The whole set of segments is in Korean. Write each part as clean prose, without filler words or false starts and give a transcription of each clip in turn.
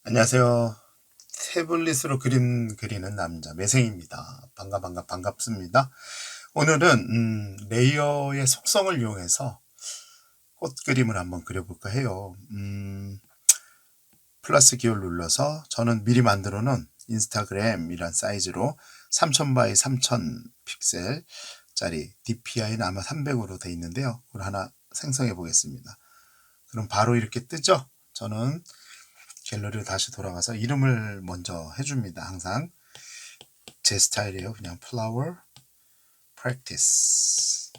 안녕하세요. 태블릿으로 그림 그리는 남자 매생입니다. 반갑습니다. 오늘은 레이어의 속성을 이용해서 꽃 그림을 한번 그려볼까 해요. 플러스 기호를 눌러서 저는 미리 만들어 놓은 인스타그램이란 사이즈로 3000 바이 3000 픽셀 짜리 DPI는 아마 300으로 되어 있는데요. 그걸 하나 생성해 보겠습니다. 그럼 바로 이렇게 뜨죠? 저는 갤러리로 다시 돌아가서 이름을 먼저 해줍니다. 항상 제 스타일이에요. 그냥 flower practice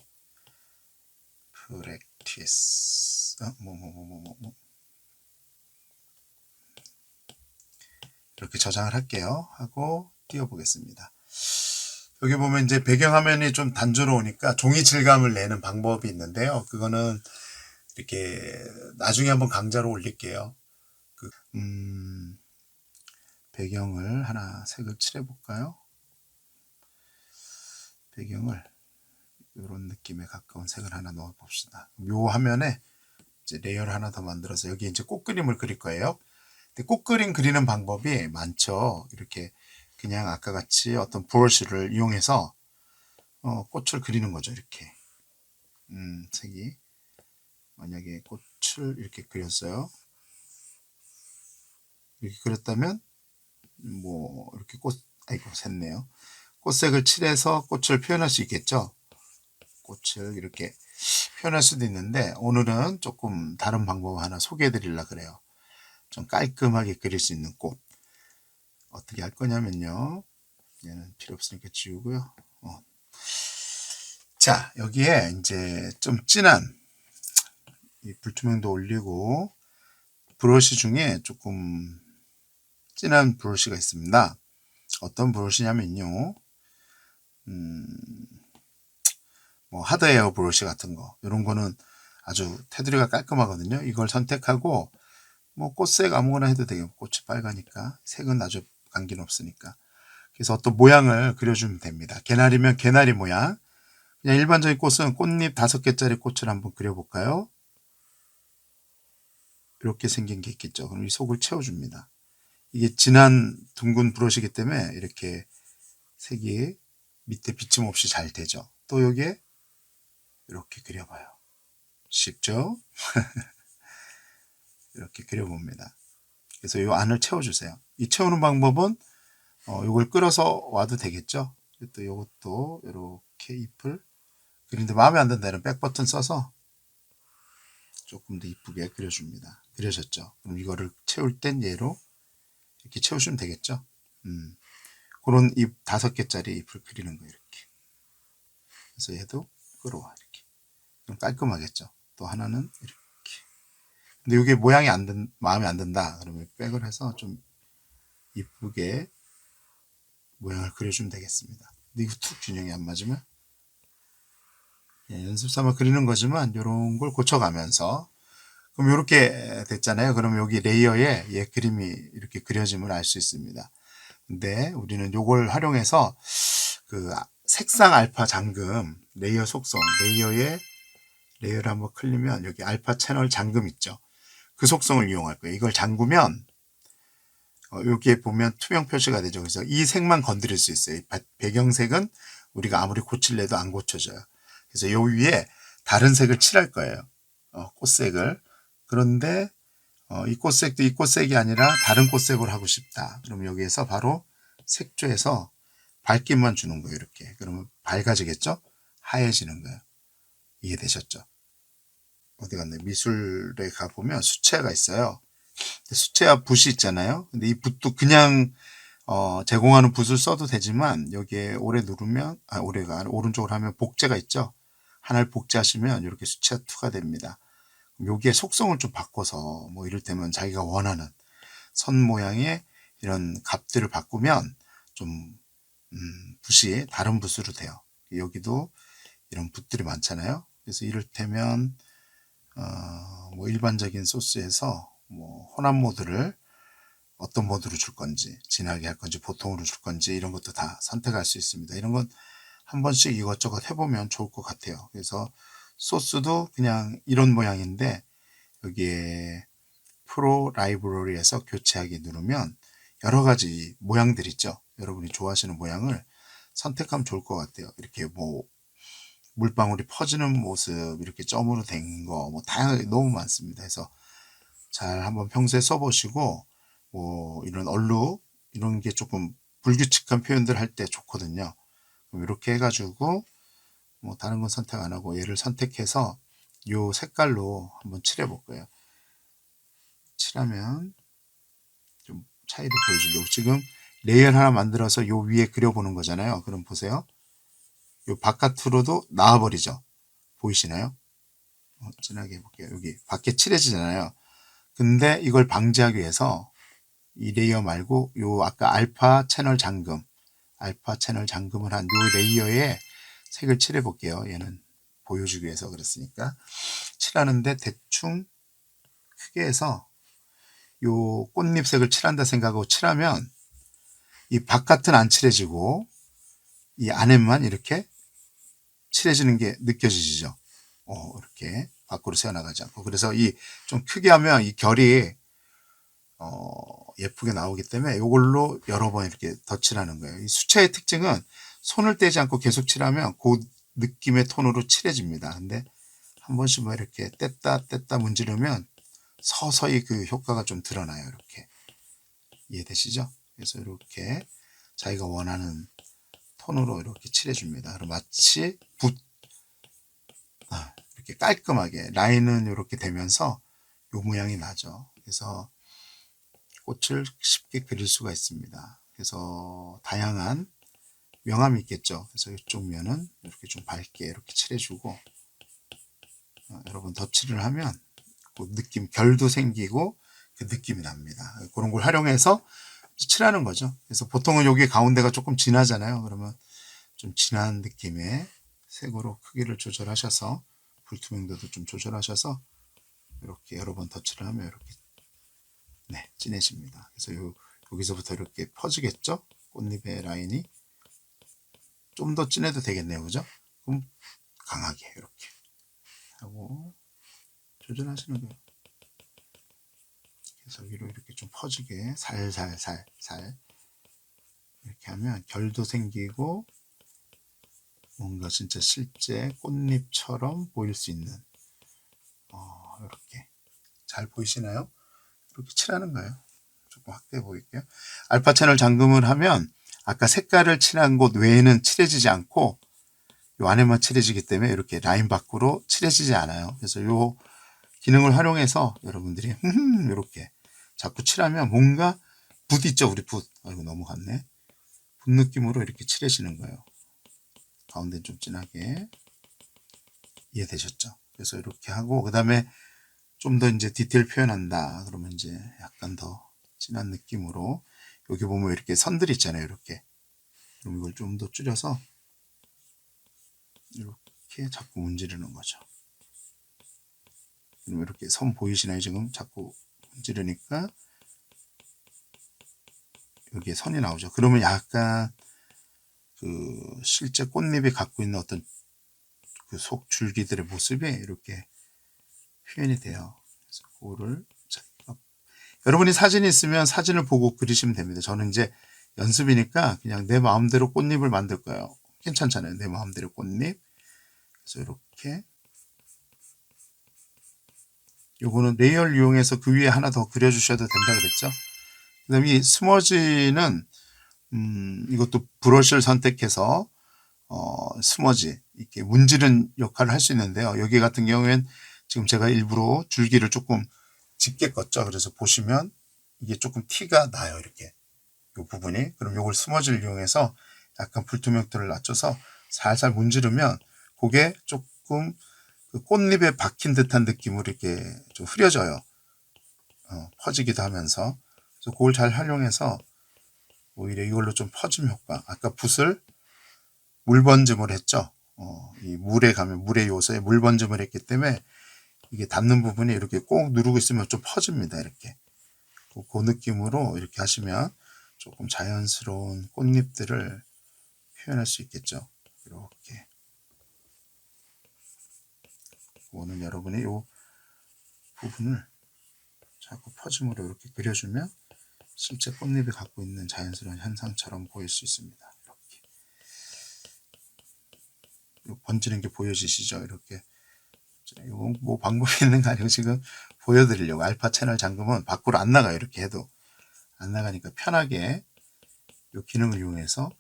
이렇게 저장을 할게요. 하고 띄워보겠습니다. 여기 보면 이제 배경화면이 좀 단조로우니까 종이 질감을 내는 방법이 있는데요. 그거는 이렇게 나중에 한번 강좌로 올릴게요. 배경을 하나 색을 칠해볼까요? 배경을 이런 느낌에 가까운 색을 하나 넣어봅시다. 요 화면에 이제 레이어를 하나 더 만들어서 여기 이제 꽃 그림을 그릴 거예요. 근데 꽃 그림 그리는 방법이 많죠. 이렇게 그냥 아까 같이 어떤 브러쉬를 이용해서 꽃을 그리는 거죠. 이렇게 색이 만약에 꽃을 이렇게 그렸어요. 이렇게 그렸다면 뭐 이렇게 아이고 샜네요. 꽃색을 칠해서 꽃을 표현할 수 있겠죠. 꽃을 이렇게 표현할 수도 있는데 오늘은 조금 다른 방법 하나 소개해 드리려고 그래요. 좀 깔끔하게 그릴 수 있는 꽃 어떻게 할 거냐면요. 얘는 필요 없으니까 지우고요. 자, 여기에 이제 좀 진한 이 불투명도 올리고 브러쉬 중에 조금 진한 브러쉬가 있습니다. 어떤 브러쉬냐면요. 뭐 하드웨어 브러쉬 같은 거 이런 거는 아주 테두리가 깔끔하거든요. 이걸 선택하고 뭐 꽃색 아무거나 해도 되고 꽃이 빨가니까 색은 아주 관계는 없으니까 그래서 어떤 모양을 그려주면 됩니다. 개나리면 개나리 모양. 그냥 일반적인 꽃은 꽃잎 5개짜리 꽃을 한번 그려볼까요? 이렇게 생긴 게 있겠죠. 그럼 이 속을 채워줍니다. 이게 진한 둥근 브러쉬이기 때문에 이렇게 색이 밑에 비침없이 잘 되죠. 또 여기에 이렇게 그려봐요. 쉽죠? 이렇게 그려봅니다. 그래서 이 안을 채워주세요. 이 채우는 방법은 이걸 끌어서 와도 되겠죠. 또 이것도 이렇게 잎을 그리는데 마음에 안 든다는 백 버튼 써서 조금 더 이쁘게 그려줍니다. 그려졌죠. 그럼 이거를 채울 땐 얘로 이렇게 채우시면 되겠죠. 그런 잎 5개짜리 잎을 그리는 거예요. 이렇게. 그래서 얘도 끌어와 이렇게. 그럼 깔끔하겠죠. 또 하나는 이렇게. 근데 이게 모양이 마음에 안 든다. 그러면 백을 해서 좀 이쁘게 모양을 그려주면 되겠습니다. 근데 이거 툭 균형이 안 맞으면 연습 삼아 그리는 거지만 이런 걸 고쳐가면서 그럼 이렇게 됐잖아요. 그럼 여기 레이어에 얘 그림이 이렇게 그려짐을 알 수 있습니다. 근데 우리는 이걸 활용해서 그 색상 알파 잠금 레이어 속성 레이어를 한번 클리면 여기 알파 채널 잠금 있죠. 그 속성을 이용할 거예요. 이걸 잠그면 여기에 보면 투명 표시가 되죠. 그래서 이 색만 건드릴 수 있어요. 배경색은 우리가 아무리 고칠래도 안 고쳐져요. 그래서 요 위에 다른 색을 칠할 거예요. 꽃색을. 그런데 이 꽃색도 이 꽃색이 아니라 다른 꽃색으로 하고 싶다. 그럼 여기에서 바로 색조에서 밝기만 주는 거예요. 이렇게. 그러면 밝아지겠죠? 하얘지는 거예요. 이해되셨죠? 어디 갔나요? 미술에 가보면 수채가 있어요. 수채와 붓이 있잖아요. 근데 이 붓도 그냥 제공하는 붓을 써도 되지만 여기에 오래 누르면 오래가 오른쪽으로 하면 복제가 있죠. 하나를 복제하시면 이렇게 수채화 2가 됩니다. 여기에 속성을 좀 바꿔서 뭐 이를테면 자기가 원하는 선 모양의 이런 값들을 바꾸면 좀 붓이 다른 붓으로 돼요. 여기도 이런 붓들이 많잖아요. 그래서 이를테면 뭐 일반적인 소스에서 뭐 혼합 모드를 어떤 모드로 줄 건지, 진하게 할 건지, 보통으로 줄 건지 이런 것도 다 선택할 수 있습니다. 이런 건 한 번씩 이것저것 해보면 좋을 것 같아요. 그래서 소스도 그냥 이런 모양인데 여기에 프로 라이브러리에서 교체하기 누르면 여러 가지 모양들 있죠. 여러분이 좋아하시는 모양을 선택하면 좋을 것 같아요. 이렇게 뭐 물방울이 퍼지는 모습, 이렇게 점으로 된 거, 뭐 다양하게 너무 많습니다. 해서 잘 한번 평소에 써보시고, 뭐 이런 얼룩 이런 게 조금 불규칙한 표현들 할 때 좋거든요. 그럼 이렇게 해가지고 뭐 다른 건 선택 안 하고 얘를 선택해서 요 색깔로 한번 칠해 볼 거예요. 칠하면 좀 차이를 보여주려고 지금 레이어 하나 만들어서 요 위에 그려보는 거잖아요. 그럼 보세요. 요 바깥으로도 나와버리죠. 보이시나요? 진하게 해볼게요. 여기 밖에 칠해지잖아요. 근데 이걸 방지하기 위해서 이 레이어 말고 요 아까 알파 채널 잠금을 한 요 레이어에 색을 칠해 볼게요. 얘는 보여주기 위해서 그렇으니까 칠하는데 대충 크게 해서 요 꽃잎색을 칠한다 생각하고 칠하면 이 바깥은 안 칠해지고 이 안에만 이렇게 칠해지는 게 느껴지시죠? 이렇게 밖으로 새어나가지 않고. 그래서 이 좀 크게 하면 이 결이 예쁘게 나오기 때문에 이걸로 여러 번 이렇게 덧칠하는 거예요. 이 수채의 특징은 손을 떼지 않고 계속 칠하면 그 느낌의 톤으로 칠해집니다. 근데 한 번씩 뭐 이렇게 뗐다 문지르면 서서히 그 효과가 좀 드러나요. 이렇게 이해되시죠? 그래서 이렇게 자기가 원하는 톤으로 이렇게 칠해줍니다. 그럼 마치 이렇게 깔끔하게 라인은 이렇게 되면서 요 모양이 나죠. 그래서 꽃을 쉽게 그릴 수가 있습니다. 그래서 다양한 명암이 있겠죠. 그래서 이쪽 면은 이렇게 좀 밝게 이렇게 칠해주고 여러분 덧칠을 하면 그 느낌 결도 생기고 그 느낌이 납니다. 그런 걸 활용해서 칠하는 거죠. 그래서 보통은 여기 가운데가 조금 진하잖아요. 그러면 좀 진한 느낌의 색으로 크기를 조절하셔서 불투명도도 좀 조절하셔서 이렇게 여러 번 덧칠을 하면 이렇게 진해집니다. 그래서 여기서부터 이렇게 퍼지겠죠? 꽃잎의 라인이 좀 더 진해도 되겠네요. 그죠? 그럼 강하게 이렇게 하고 조절하시는 거예요. 그래서 위로 이렇게 좀 퍼지게 살살살살 이렇게 하면 결도 생기고 뭔가 진짜 실제 꽃잎처럼 보일 수 있는 이렇게 잘 보이시나요? 이렇게 칠하는 거예요. 조금 확대해 보일게요. 알파 채널 잠금을 하면 아까 색깔을 칠한 곳 외에는 칠해지지 않고 요 안에만 칠해지기 때문에 이렇게 라인 밖으로 칠해지지 않아요. 그래서 요 기능을 활용해서 여러분들이 이렇게 자꾸 칠하면 뭔가 붓 있죠, 우리 붓. 아이고 넘어갔네. 붓 느낌으로 이렇게 칠해지는 거예요. 가운데 좀 진하게 이해되셨죠? 그래서 이렇게 하고 그 다음에 좀 더 이제 디테일 표현한다. 그러면 이제 약간 더 진한 느낌으로 여기 보면 이렇게 선들 있잖아요. 이렇게. 그럼 이걸 좀 더 줄여서 이렇게 자꾸 문지르는 거죠. 그럼 이렇게 선 보이시나요? 지금 자꾸 문지르니까 여기에 선이 나오죠. 그러면 약간 그 실제 꽃잎이 갖고 있는 어떤 그 속 줄기들의 모습이 이렇게 표현이 돼요. 그래서 그거를 여러분이 사진이 있으면 사진을 보고 그리시면 됩니다. 저는 이제 연습이니까 그냥 내 마음대로 꽃잎을 만들 거예요. 괜찮잖아요. 내 마음대로 꽃잎. 그래서 이렇게 요거는 레이어를 이용해서 그 위에 하나 더 그려주셔도 된다 그랬죠. 그 다음에 이 스머지는 이것도 브러쉬를 선택해서 스머지 이렇게 문지른 역할을 할 수 있는데요. 여기 같은 경우엔 지금 제가 일부러 줄기를 조금 짙게 껐죠. 그래서 보시면 이게 조금 티가 나요. 이렇게 이 부분이. 그럼 이걸 스머지를 이용해서 약간 불투명도를 낮춰서 살살 문지르면 그게 조금 그 꽃잎에 박힌 듯한 느낌으로 이렇게 좀 흐려져요. 퍼지기도 하면서. 그래서 그걸 잘 활용해서 오히려 이걸로 좀 퍼짐 효과. 아까 붓을 물 번짐을 했죠. 이 물에 가면 물의 요소에 물 번짐을 했기 때문에 이게 닿는 부분이 이렇게 꼭 누르고 있으면 좀 퍼집니다. 이렇게. 그 느낌으로 이렇게 하시면 조금 자연스러운 꽃잎들을 표현할 수 있겠죠. 이렇게. 이거는 여러분이 이 부분을 자꾸 퍼짐으로 이렇게 그려주면 실제 꽃잎이 갖고 있는 자연스러운 현상처럼 보일 수 있습니다. 이렇게 번지는 게 보여지시죠? 이렇게. 이건 뭐 방법이 있는 거 아니고 지금 보여드리려고. 알파 채널 잠그면 밖으로 안 나가요. 이렇게 해도 안 나가니까 편하게 이 기능을 이용해서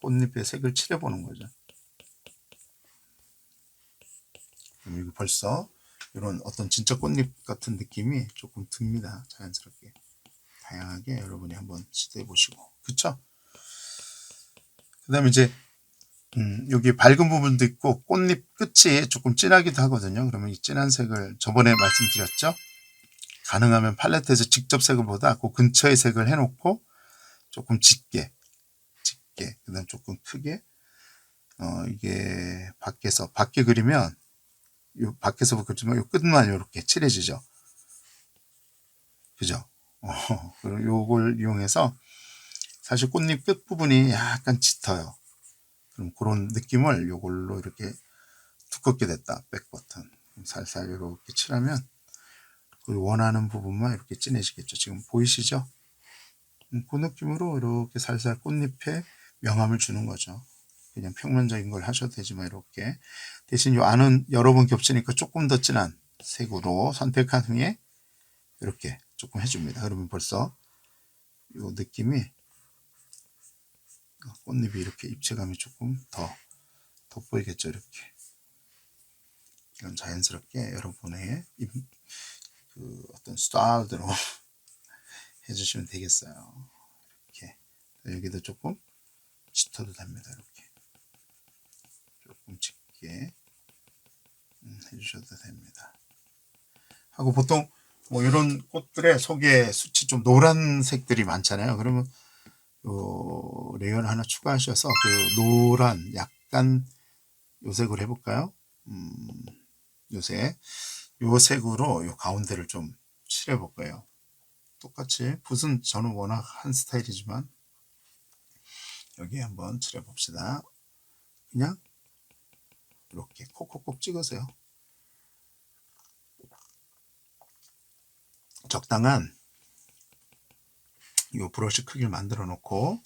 꽃잎에 색을 칠해보는 거죠. 그럼 이거 벌써 이런 어떤 진짜 꽃잎 같은 느낌이 조금 듭니다. 자연스럽게. 다양하게 여러분이 한번 시도해 보시고. 그쵸? 그 다음에 이제 여기 밝은 부분도 있고 꽃잎 끝이 조금 진하기도 하거든요. 그러면 이 진한 색을 저번에 말씀드렸죠. 가능하면 팔레트에서 직접 색을 보다 그 근처에 색을 해놓고 조금 짙게 그 다음 조금 크게 이게 밖에 그리면 요 밖에서 그리면 요 끝만 이렇게 칠해지죠. 그죠? 그리고 요걸 이용해서 사실 꽃잎 끝 부분이 약간 짙어요. 그럼 그런 느낌을 요걸로 이렇게 두껍게 됐다. 백 버튼. 살살 이렇게 칠하면 그 원하는 부분만 이렇게 진해지겠죠. 지금 보이시죠? 그 느낌으로 이렇게 살살 꽃잎에 명암을 주는 거죠. 그냥 평면적인 걸 하셔도 되지만 이렇게 대신 요 안은 여러 번 겹치니까 조금 더 진한 색으로 선택한 후에 이렇게 조금 해줍니다. 그러면 벌써 요 느낌이 꽃잎이 이렇게 입체감이 조금 더 돋보이겠죠. 이렇게 이건 자연스럽게 여러분의 그 어떤 스타일대로 해주시면 되겠어요. 이렇게 여기도 조금 짙어도 됩니다. 이렇게 조금 짙게 해주셔도 됩니다. 하고 보통 뭐 이런 꽃들의 속에 수치 좀 노란색들이 많잖아요. 그러면 요 레이어를 하나 추가하셔서 그 노란 약간 요색으로 해볼까요? 요색 요 색으로 요 가운데를 좀 칠해 볼 거예요. 똑같이 붓은 저는 워낙 한 스타일이지만 여기 한번 칠해 봅시다. 그냥 이렇게 콕콕콕 찍으세요. 적당한 이 브러쉬 크기를 만들어 놓고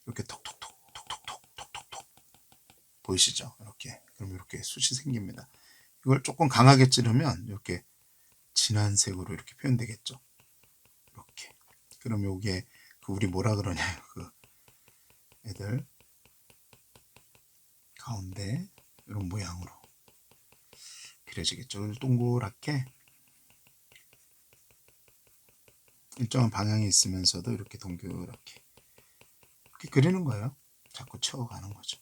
이렇게 톡톡톡 보이시죠? 이렇게 그럼 이렇게 숱이 생깁니다. 이걸 조금 강하게 찌르면 이렇게 진한 색으로 이렇게 표현되겠죠. 이렇게 그럼 요게 그 우리 뭐라 그러냐요? 그 애들 가운데 이런 모양으로 그려지겠죠. 동그랗게 일정한 방향이 있으면서도 이렇게 동그랗게 이렇게 그리는 거예요. 자꾸 채워가는 거죠.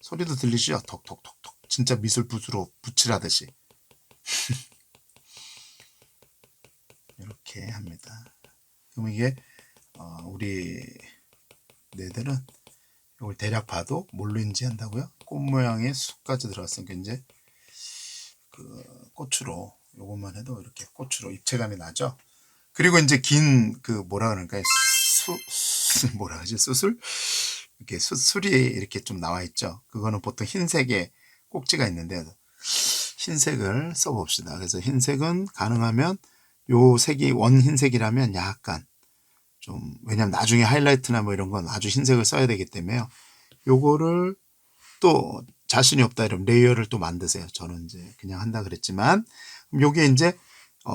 소리도 들리시죠? 톡톡톡톡. 진짜 미술 붓으로 붓칠하듯이 이렇게 합니다. 그럼 이게 우리 네들은 이걸 대략 봐도 뭘로 인지한다고요? 꽃 모양의 숲까지 들어갔으니까 이제 그 꽃으로 요것만 해도 이렇게 꽃으로 입체감이 나죠. 그리고 이제 긴 그 뭐라 그럴까요? 뭐라 하지? 수술? 이렇게 수술이 이렇게 좀 나와 있죠. 그거는 보통 흰색에 꼭지가 있는데 흰색을 써봅시다. 그래서 흰색은 가능하면 요 색이 원흰색이라면 약간 좀 왜냐면 나중에 하이라이트나 뭐 이런 건 아주 흰색을 써야 되기 때문에요. 요거를 또 자신이 없다 이러면 레이어를 또 만드세요. 저는 이제 그냥 한다 그랬지만 요게 이제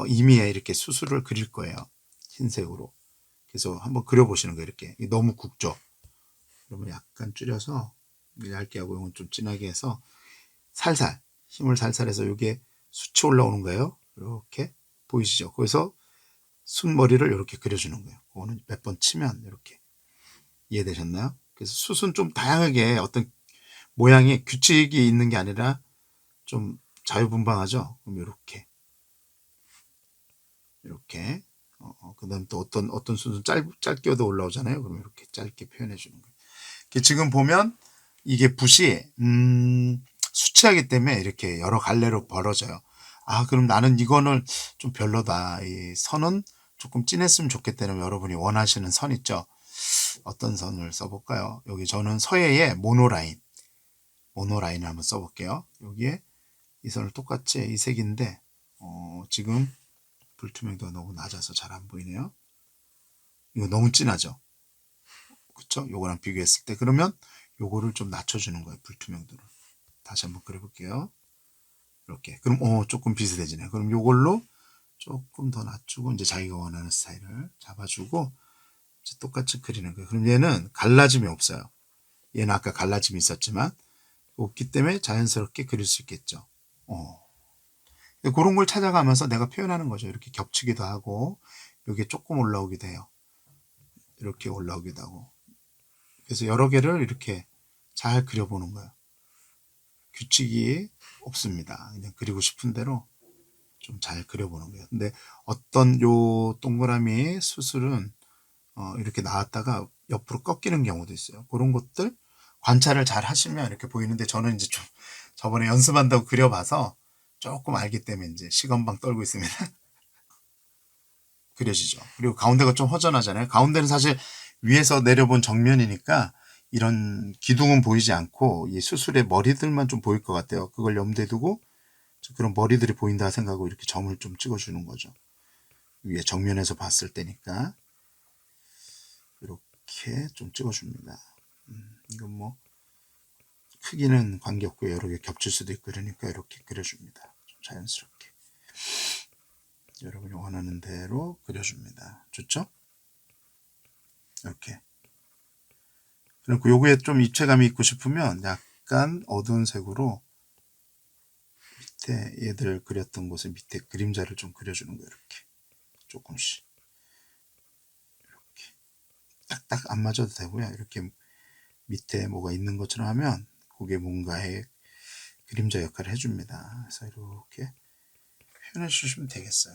이미 이렇게 수술을 그릴 거예요. 흰색으로. 그래서 한번 그려보시는 거예요. 이렇게 너무 굵죠. 그러면 약간 줄여서 얇게 하고 이건 좀 진하게 해서 살살 힘을 살살 해서 이게 숱이 올라오는 거예요. 이렇게 보이시죠? 거기서 순머리를 이렇게 그려주는 거예요. 그거는 몇 번 치면 이렇게 이해되셨나요? 그래서 숱은 좀 다양하게 어떤 모양이 규칙이 있는 게 아니라 좀 자유분방하죠. 그럼 이렇게 그 다음 또 어떤 숱은 짧게도 올라오잖아요. 그럼 이렇게 짧게 표현해 주는 거예요. 지금 보면 이게 붓이 수치하기 때문에 이렇게 여러 갈래로 벌어져요. 아 그럼 나는 이거는 좀 별로다. 이 선은 조금 진했으면 좋겠다는 여러분이 원하시는 선 있죠. 어떤 선을 써볼까요? 여기 저는 서예의 모노라인을 한번 써볼게요. 여기에 이 선을 똑같이 이 색인데 지금 불투명도가 너무 낮아서 잘 안 보이네요. 이거 너무 진하죠? 그쵸? 요거랑 비교했을 때 그러면 요거를 좀 낮춰주는 거예요. 불투명도를. 다시 한번 그려볼게요. 이렇게. 그럼 조금 비슷해지네요. 그럼 요걸로 조금 더 낮추고 이제 자기가 원하는 스타일을 잡아주고 이제 똑같이 그리는 거예요. 그럼 얘는 갈라짐이 없어요. 얘는 아까 갈라짐이 있었지만 없기 때문에 자연스럽게 그릴 수 있겠죠. 그런 걸 찾아가면서 내가 표현하는 거죠. 이렇게 겹치기도 하고 여기에 조금 올라오기도 해요. 이렇게 올라오기도 하고. 그래서 여러 개를 이렇게 잘 그려보는 거예요. 규칙이 없습니다. 그냥 그리고 싶은 대로 좀 잘 그려보는 거예요. 근데 어떤 요 동그라미 수술은 이렇게 나왔다가 옆으로 꺾이는 경우도 있어요. 그런 것들 관찰을 잘 하시면 이렇게 보이는데 저는 이제 좀 저번에 연습한다고 그려봐서 조금 알기 때문에 이제 시건방 떨고 있습니다. 그려지죠. 그리고 가운데가 좀 허전하잖아요. 가운데는 사실 위에서 내려본 정면이니까 이런 기둥은 보이지 않고 이 수술의 머리들만 좀 보일 것 같아요. 그걸 염두에 두고 그런 머리들이 보인다 생각하고 이렇게 점을 좀 찍어주는 거죠. 위에 정면에서 봤을 때니까 이렇게 좀 찍어줍니다. 이건 뭐 크기는 관계없고 여러 개 겹칠 수도 있고 그러니까 이렇게 그려줍니다. 좀 자연스럽게 여러분이 원하는 대로 그려줍니다. 좋죠? 이렇게. 그리고 요거에 좀 입체감이 있고 싶으면 약간 어두운 색으로 밑에 얘들 그렸던 곳에 밑에 그림자를 좀 그려주는 거예요. 이렇게 조금씩 이렇게 딱딱 안 맞아도 되고요. 이렇게 밑에 뭐가 있는 것처럼 하면 그게 뭔가의 그림자 역할을 해줍니다. 그래서 이렇게 표현해 주시면 되겠어요.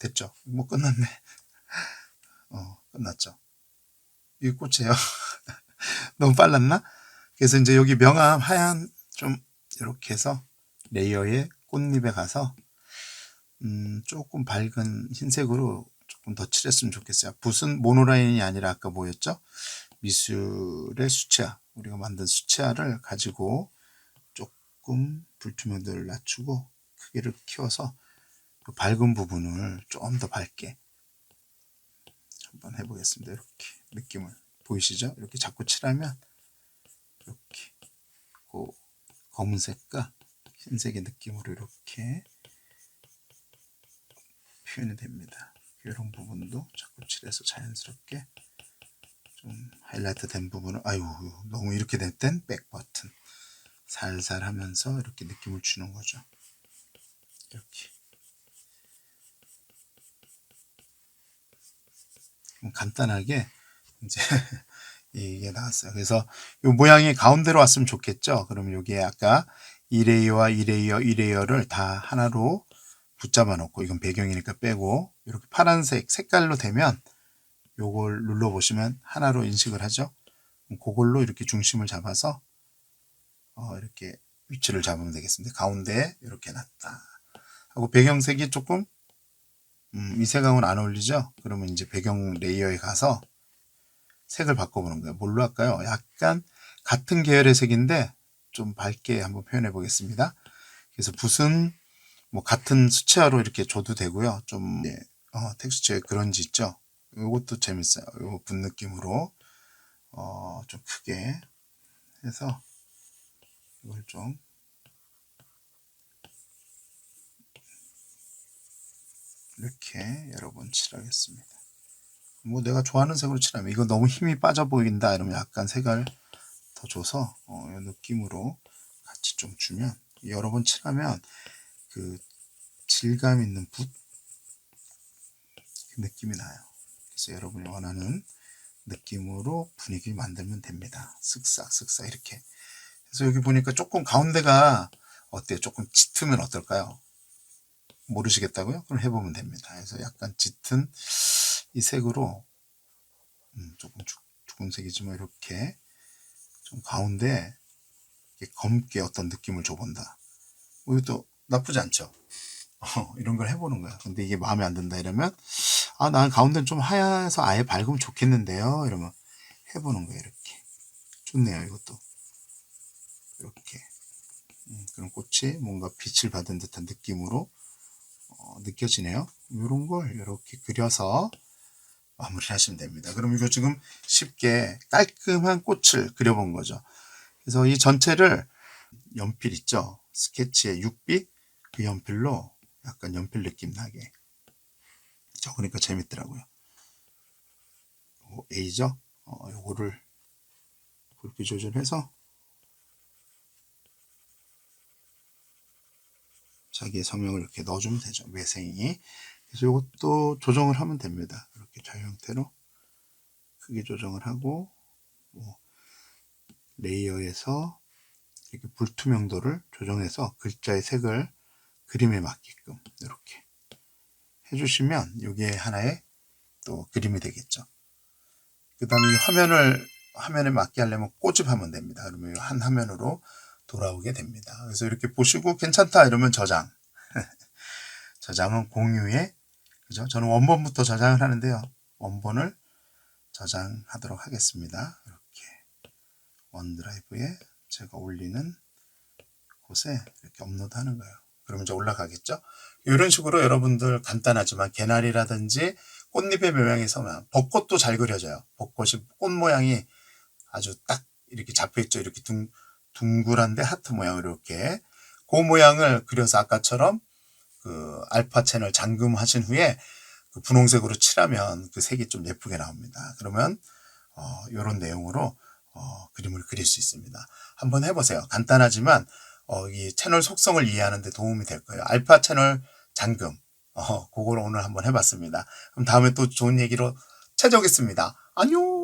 됐죠? 뭐 끝났네. 끝났죠? 이게 꽃이에요. 너무 빨랐나? 그래서 이제 여기 명암 하얀 좀 이렇게 해서 레이어의 꽃잎에 가서 조금 밝은 흰색으로 조금 더 칠했으면 좋겠어요. 붓은 모노라인이 아니라 아까 뭐였죠? 미술의 수채화, 우리가 만든 수채화를 가지고 조금 불투명도를 낮추고 크기를 키워서 그 밝은 부분을 좀 더 밝게 한번 해보겠습니다. 이렇게 느낌을 보이시죠? 이렇게 자꾸 칠하면 이렇게 그 검은색과 흰색의 느낌으로 이렇게 표현이 됩니다. 이런 부분도 자꾸 칠해서 자연스럽게 좀 하이라이트 된 부분을 너무 이렇게 될 땐 백 버튼 살살 하면서 이렇게 느낌을 주는 거죠. 이렇게 간단하게 이제 이게 나왔어요. 그래서 이 모양이 가운데로 왔으면 좋겠죠. 그러면 여기에 아까 이 레이어와 이 레이어, 이 레이어를 다 하나로 붙잡아 놓고 이건 배경이니까 빼고 이렇게 파란색 색깔로 되면 요걸 눌러 보시면 하나로 인식을 하죠. 그걸로 이렇게 중심을 잡아서 이렇게 위치를 잡으면 되겠습니다. 가운데에 이렇게 놨다 하고 배경색이 조금 이 색하고는 안 어울리죠. 그러면 이제 배경 레이어에 가서 색을 바꿔보는 거예요. 뭘로 할까요? 약간 같은 계열의 색인데 좀 밝게 한번 표현해 보겠습니다. 그래서 붓은 뭐 같은 수채화로 이렇게 줘도 되고요. 좀 텍스처의 그런지 있죠. 이것도 재밌어요. 요 붓 느낌으로 좀 크게 해서 이걸 좀 이렇게 여러 번 칠하겠습니다. 뭐 내가 좋아하는 색으로 칠하면 이거 너무 힘이 빠져 보인다 이러면 약간 색을 더 줘서 이 느낌으로 같이 좀 주면 여러 번 칠하면 그 질감 있는 붓 느낌이 나요. 그래서 여러분이 원하는 느낌으로 분위기 만들면 됩니다. 쓱싹쓱싹 이렇게. 그래서 여기 보니까 조금 가운데가 어때요? 조금 짙으면 어떨까요? 모르시겠다고요? 그럼 해보면 됩니다. 그래서 약간 짙은 이 색으로 조금 주근색이지만 이렇게 좀 가운데 검게 어떤 느낌을 줘본다. 이것도 나쁘지 않죠? 이런 걸 해보는 거야. 근데 이게 마음에 안 든다 이러면, 아, 난 가운데는 좀 하얘서 아예 밝으면 좋겠는데요. 이러면 해보는 거예요. 이렇게. 좋네요, 이것도. 이렇게. 그럼 꽃이 뭔가 빛을 받은 듯한 느낌으로 느껴지네요. 이런 걸 이렇게 그려서 마무리를 하시면 됩니다. 그럼 이거 지금 쉽게 깔끔한 꽃을 그려본 거죠. 그래서 이 전체를 연필 있죠? 스케치의 6B? 그 연필로 약간 연필 느낌 나게 적으니까 재밌더라고요. A죠? 요거를 굵기 조절해서 자기의 성명을 이렇게 넣어주면 되죠. 매생이. 그래서 이것도 조정을 하면 됩니다. 이렇게 자유 형태로 크기 조정을 하고, 뭐 레이어에서 이렇게 불투명도를 조정해서 글자의 색을 그림에 맞게끔 이렇게 해주시면 이게 하나의 또 그림이 되겠죠. 그 다음에 이 화면에 맞게 하려면 꼬집하면 됩니다. 그러면 한 화면으로 돌아오게 됩니다. 그래서 이렇게 보시고 괜찮다 이러면 저장. 저장은 공유에, 그죠? 저는 원본부터 저장을 하는데요. 원본을 저장하도록 하겠습니다. 이렇게 원드라이브에 제가 올리는 곳에 이렇게 업로드하는 거예요. 그러면 이제 올라가겠죠? 이런 식으로 여러분들 간단하지만 개나리라든지 꽃잎의 모양에서만 벚꽃도 잘 그려져요. 벚꽃이 꽃 모양이 아주 딱 이렇게 잡혀있죠. 이렇게 둥글한데 하트 모양으로 이렇게 그 모양을 그려서 아까처럼 그 알파 채널 잠금하신 후에 그 분홍색으로 칠하면 그 색이 좀 예쁘게 나옵니다. 그러면 이런 내용으로 그림을 그릴 수 있습니다. 한번 해보세요. 간단하지만 이 채널 속성을 이해하는 데 도움이 될 거예요. 알파 채널 잠금 그걸 오늘 한번 해봤습니다. 그럼 다음에 또 좋은 얘기로 찾아오겠습니다. 안녕.